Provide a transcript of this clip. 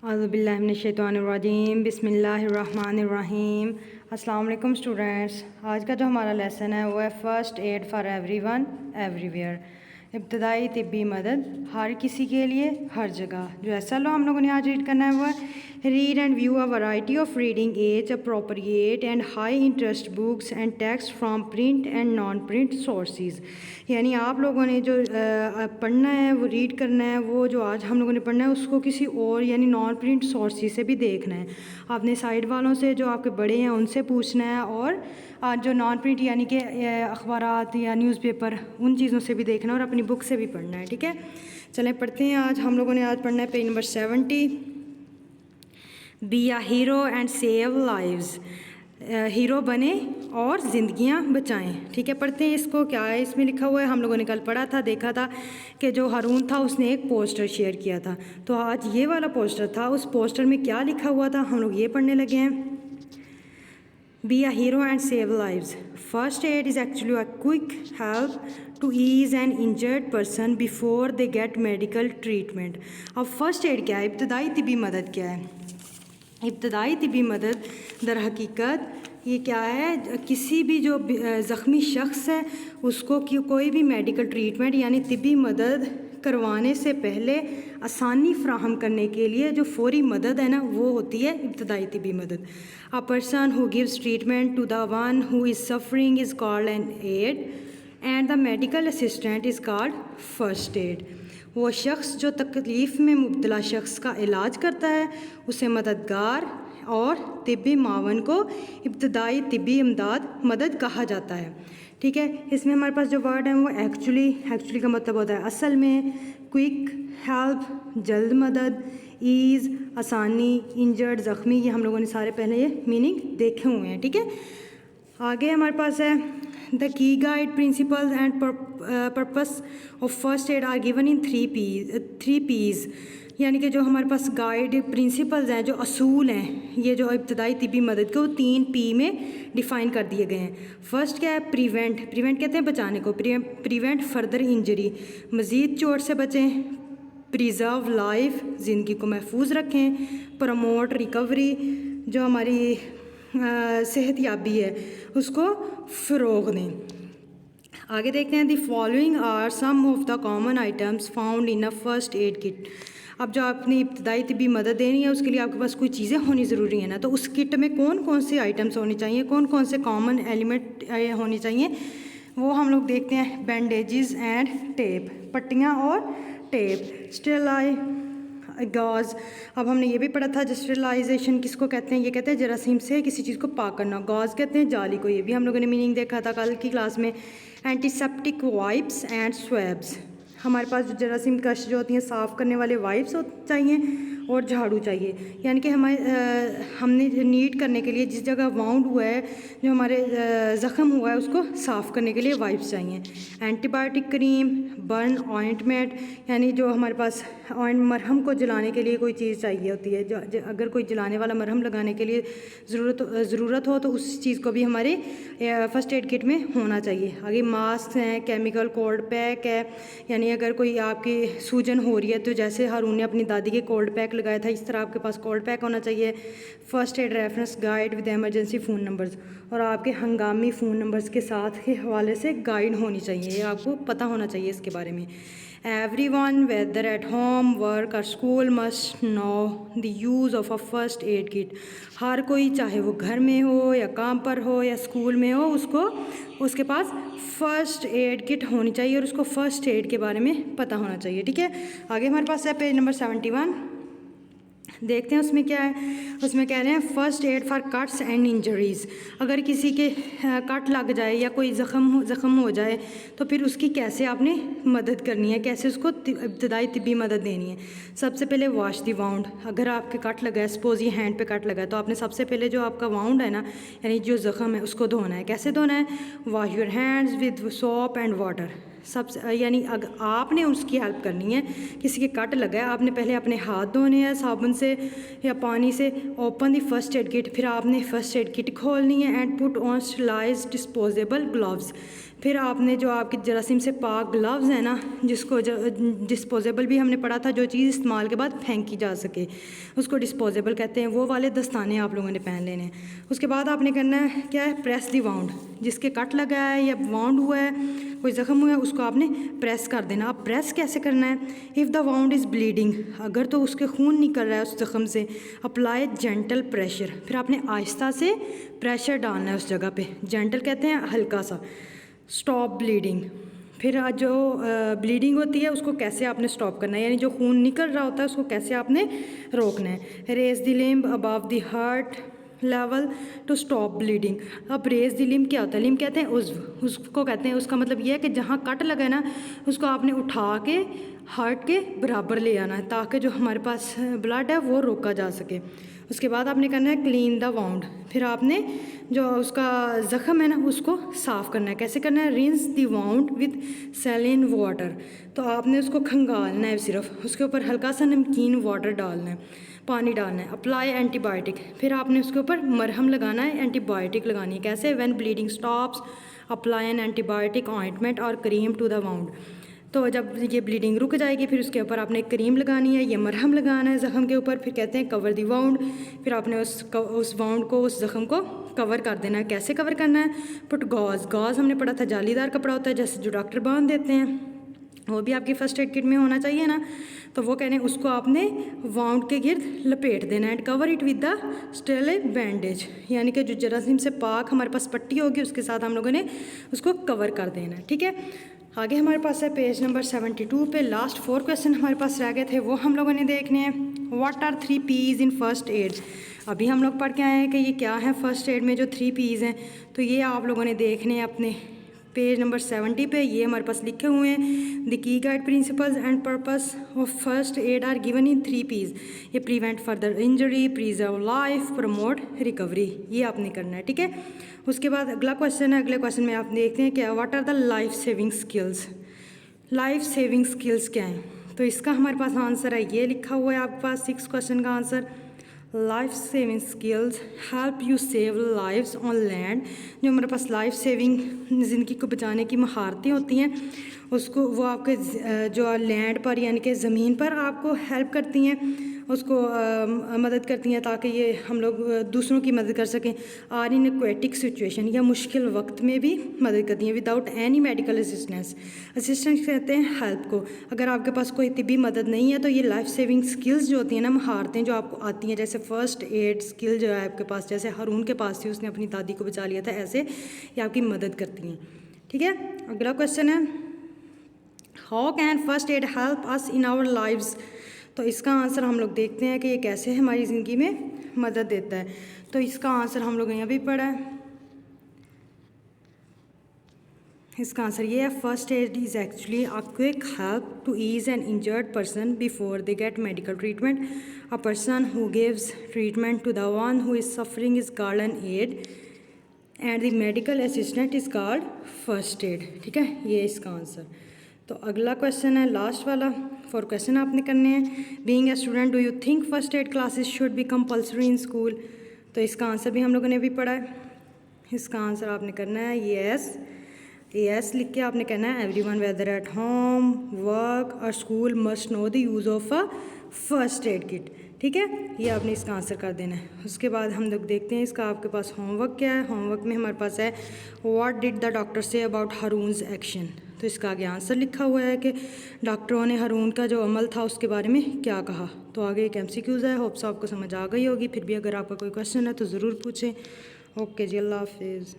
औज़ुबिल्लाहिमिनश्शैतानिर्रजीम बिस्मिल्लाहिर्रहमानिर्रहीम। अस्सलाम वालेकुम स्टूडेंट्स। आज का जो हमारा लेसन है वो है first aid for everyone everywhere. इब्तदाई तिब्बी मदद हर किसी के लिए हर जगह। जो ऐसा लो हम लोगों ने आज रीड करना है वो है read and view a variety of reading age appropriate and high interest books and text from print and non print sources. यानी आप लोगों ने जो पढ़ना है वो रीड करना है, वो जो आज हम लोगों ने पढ़ना है उसको किसी और यानी नॉन प्रिंट सोर्सेज से भी देखना है। आपने साइड वालों से जो आपके बड़े हैं उनसे पूछना है, और जो नॉन प्रिंट यानी कि अखबारात या न्यूज़पेपर उन चीज़ों से भी देखना है, और अपनी बुक से भी पढ़ना है। ठीक है, चलें पढ़ते हैं। आज हम लोगों ने आज पढ़ना है page number 70, B a hero and save lives. Hero बने और ज़िंदगियां बचाएं। ठीक है, पढ़ते हैं इसको। क्या है इसमें लिखा हुआ है? हम लोगों ने कल पढ़ा था, देखा था कि जो हारून था उसने एक पोस्टर शेयर किया था, तो आज ये वाला पोस्टर था। उस पोस्टर में क्या लिखा हुआ था हम लोग ये पढ़ने लगे हैं। Be a hero and save lives. First aid is actually a quick help to ease an injured person before they get medical treatment. अब फर्स्ट एड क्या है? इब्तदाई तिब्बी मदद क्या है? इब्तदाई तिब्बी मदद दर हकीकत ये क्या है? किसी भी जो ज़ख्मी शख्स है उसको कोई भी मेडिकल ट्रीटमेंट यानी तिब्बी मदद करवाने से पहले आसानी फ्राहम करने के लिए जो फौरी मदद है ना, वो होती है इब्तदाई तिब्बी मदद। A person who gives treatment to the one who is suffering is called an aid and the medical assistant is called first aid. वो शख्स जो तकलीफ़ में मुब्तला शख्स का इलाज करता है उसे मददगार और तिब्बी मावन को इब्तदाई तिब्बी इमदाद मदद कहा जाता है। ठीक है, इसमें हमारे पास जो वर्ड है वो एक्चुअली का मतलब होता है असल में, क्विक हेल्प जल्द मदद, ईज़ आसानी, इंजर्ड ज़ख्मी, ये हम लोगों ने सारे पहले ये मीनिंग देखे हुए हैं। ठीक है, आगे हमारे पास है the key guide principles and purpose of first aid are given in three Ps. यानी कि जो हमारे पास गाइड प्रिंसिपल्स हैं, जो असूल हैं, ये जो इब्तदाई तिब्बी मदद को 3 पी में डिफ़ाइन कर दिए गए हैं। फर्स्ट क्या है? प्रिवेंट कहते हैं बचाने को। प्रिवेंट फर्दर इंजरी, मज़ीद चोट से बचें। प्रिजर्व लाइफ, ज़िंदगी को महफूज रखें। प्रमोट रिकवरी, जो हमारी सेहत याबी है उसको फ़रोग़ दें। आगे देखते हैं, the following are some of the common items found in a first aid kit. अब जो आपने इब्तदाई तिब्बी मदद देनी है उसके लिए आपके पास कोई चीज़ें होनी ज़रूरी है ना, तो उस किट में कौन कौन से आइटम्स होने चाहिए, कौन कौन से कॉमन एलिमेंट होने चाहिए, वो हम लोग देखते हैं। बैंडेजेस एंड टेप, पट्टियाँ और टेप। स्टेरलाई गॉज, अब हमने ये भी पढ़ा था स्टेरलाइजेशन किसको कहते हैं? ये कहते हैं जरासीम से किसी चीज़ को पाक करना। गॉज कहते हैं जाली को, ये भी हम लोगों ने मीनिंग देखा था कल की क्लास में। एंटीसेप्टिक वाइप्स एंड स्वैब्स, हमारे पास जो जरासीम कश जो होती हैं साफ़ करने वाले वाइप्स चाहिए और झाड़ू चाहिए। यानी कि हमने नीट करने के लिए जिस जगह वाउंड हुआ है, जो हमारे ज़ख़म हुआ है, उसको साफ़ करने के लिए वाइप्स चाहिए। एंटीबायोटिक क्रीम, बर्न ऑइंटमेंट, यानी जो हमारे पास मरहम को जलाने के लिए कोई चीज़ चाहिए होती है, जो अगर कोई जलाने वाला मरहम लगाने के लिए ज़रूरत हो तो उस चीज़ को भी हमारे फ़र्स्ट एड किट में होना चाहिए। आगे मास्क हैं, केमिकल कोल्ड पैक है, यानी अगर कोई आपकी सूजन हो रही है तो जैसे हारून ने अपनी दादी के कोल्ड पैक लगाया था, इस तरह आपके पास कोल्ड पैक होना चाहिए। First aid reference guide with emergency phone numbers, और आपके हंगामी फ़ोन नंबर्स के साथ के हवाले से गाइड होनी चाहिए, ये आपको पता होना चाहिए इसके बारे में। Everyone, whether at home, work or school, must know the use of a first aid kit. हर कोई, चाहे वो घर में हो या काम पर हो या स्कूल में हो, उसके पास फ़र्स्ट एड किट होनी चाहिए और उसको फ़र्स्ट एड के बारे में पता होना चाहिए। ठीक है, आगे हमारे पास है पेज नंबर 71। देखते हैं उसमें क्या है। उसमें कह रहे हैं first aid for cuts and injuries. अगर किसी के कट लग जाए या कोई ज़ख़म हो जाए तो फिर उसकी कैसे आपने मदद करनी है, कैसे उसको इब्तदाई तिब्बी मदद देनी है। सबसे पहले वॉश दी वाउंड। अगर आपके कट लगा है, सपोज़ ये हैंड पे कट लगा है, तो आपने सबसे पहले जो आपका वाउंड है ना, यानी जो ज़ख़म है, उसको धोना है। कैसे धोना है? Wash your hands with soap and water. सबसे यानी अगर आपने उसकी हेल्प करनी है, किसी के कट लगा है, आपने पहले अपने हाथ धोने हैं साबुन से या पानी से। Open the first aid kit, फिर आपने फर्स्ट एड किट खोलनी है। And put on sterilised disposable gloves, फिर आपने जो आपके जरासीम से पाक ग्लव्स हैं ना, जिसको डिस्पोजेबल भी हमने पढ़ा था, जो चीज़ इस्तेमाल के बाद फेंकी जा सके उसको डिस्पोजेबल कहते हैं, वो वाले दस्ताने आप लोगों ने पहन लेने हैं। उसके बाद आपने करना है क्या है, प्रेस दी वाउंड, जिसके कट लगा है या वाउंड हुआ है, कोई ज़ख्म हुआ है, उसको आपने प्रेस कर देना। अब प्रेस कैसे करना है, if the wound is bleeding, अगर तो उसके खून निकल रहा है उस ज़ख्म से, अप्लाई जेंटल प्रेशर, फिर आपने आहिस्ता से प्रेशर डालना है उस जगह पे, जेंटल कहते हैं हल्का सा। स्टॉप ब्लीडिंग, फिर जो ब्लीडिंग होती है उसको कैसे आपने स्टॉप करना है, यानी जो खून निकल रहा होता है उसको कैसे आपने रोकना है। Raise the limb above the heart level to stop bleeding. अब रेज द लिम्ब क्या होता है, लिम्ब कहते हैं उज़्व, उसको कहते हैं, उसका मतलब ये है कि जहाँ कट लगा है ना उसको आपने उठा के हार्ट के बराबर ले आना है, ताकि जो हमारे पास ब्लड है वो रोका जा सके। उसके बाद आपने करना है क्लीन द वाउंड, फिर आपने जो उसका ज़ख़म है ना उसको साफ़ करना है। कैसे करना है, rinse the wound with saline water, तो आपने उसको खंगालना है सिर्फ, उसके ऊपर हल्का सा नमकीन वाटर डालना है, पानी डालना है। अप्लाई एंटीबायोटिक, फिर आपने उसके ऊपर मरहम लगाना है, एंटीबायोटिक लगानी है। कैसे, when bleeding stops apply an antibiotic ointment और क्रीम टू द वाउंड, तो जब ये ब्लीडिंग रुक जाएगी फिर उसके ऊपर आपने क्रीम लगानी है, ये मरहम लगाना है ज़ख़म के ऊपर, फिर कहते हैं कवर दी वाउंड, फिर आपने उस वाउंड को, उस ज़ख़म को कवर कर देना है। कैसे कवर करना है, पुट गॉज, गॉज हमने पढ़ा था जालीदार कपड़ा होता है जैसे जो डॉक्टर बांध देते हैं, वो भी आपकी फ़र्स्ट एड किट में होना चाहिए ना, तो वो कहने उसको आपने वाउंड के गिर्द लपेट देना है। And cover it with the sterile bandage, यानी कि जो जरासीम से पाक हमारे पास पट्टी होगी उसके साथ हम लोगों ने उसको कवर कर देना है। ठीक है, आगे हमारे पास है पेज नंबर 72 पे लास्ट 4 क्वेश्चन हमारे पास रह गए थे, वो हम लोगों ने देखने हैं। What are 3 P's in first aid, अभी हम लोग पढ़ के आए हैं कि ये क्या है फर्स्ट एड में जो 3 P's हैं, तो ये आप लोगों ने देखने हैं अपने पेज नंबर 70 पे, ये हमारे पास लिखे हुए हैं। The key guide principles and purpose of first aid are given in 3 P's, ये prevent further injury, preserve life, promote recovery, ये आपने करना है। ठीक है, उसके बाद अगला क्वेश्चन है, अगले क्वेश्चन में आप देखते हैं क्या, what are the life saving skills, life saving skills क्या हैं, तो इसका हमारे पास आंसर है, ये लिखा हुआ है आपके पास 6 क्वेश्चन का answer. Life saving skills help you save lives on land, जो हमारे पास लाइफ सेविंग ज़िंदगी को बचाने की महारतें होती हैं उसको, वो आपके जो लैंड पर यानी कि ज़मीन पर आपको हेल्प करती हैं, उसको मदद करती हैं ताकि ये हम लोग दूसरों की मदद कर सकें। आर इन एक्वेटिक सिचुएशन, या मुश्किल वक्त में भी मदद करती हैं। Without any medical assistance, assistance कहते हैं हेल्प को, अगर आपके पास कोई तिब्बी मदद नहीं है तो ये लाइफ सेविंग स्किल्स जो होती हैं ना, महारतें जो आपको आती हैं, जैसे फ़र्स्ट एड स्किल जो है आपके पास, जैसे हारून के पास थी, उसने अपनी दादी को बचा लिया था, ऐसे ये आपकी मदद करती हैं। ठीक है, अगला क्वेश्चन है, how can first aid help us in our lives, तो इसका आंसर हम लोग देखते हैं कि ये कैसे हमारी ज़िंदगी में मदद देता है। तो इसका आंसर हम लोगों ने अभी पढ़ा है, इसका आंसर ये है, first aid is actually a quick help to ease an injured person before they get medical treatment. A person who gives treatment to the one who is suffering is called an aid and the medical assistant is called first aid. ठीक है, ये इसका answer. तो अगला question है last वाला, 4 question आपने करने हैं। Being a student do you think first aid classes should be compulsory in school, तो इसका आंसर भी हम लोगों ने भी पढ़ा है। इसका आंसर आपने करना है येस, येस लिख के आपने कहना है everyone whether at home, work और school must know the use of a first aid kit. ठीक है, ये आपने इसका आंसर कर देना है। उसके बाद हम लोग देखते हैं इसका आपके पास होमवर्क क्या है। होमवर्क में हमारे पास है, what did the doctor say about Haroon's action, तो इसका आगे आंसर लिखा हुआ है कि डॉक्टरों ने हारून का जो अमल था उसके बारे में क्या कहा। तो आगे एक MCQs है, होप्स आपको समझ आ गई होगी, फिर भी अगर आपका कोई क्वेश्चन है तो ज़रूर पूछें। ओके जी, अल्लाह हाफिज़।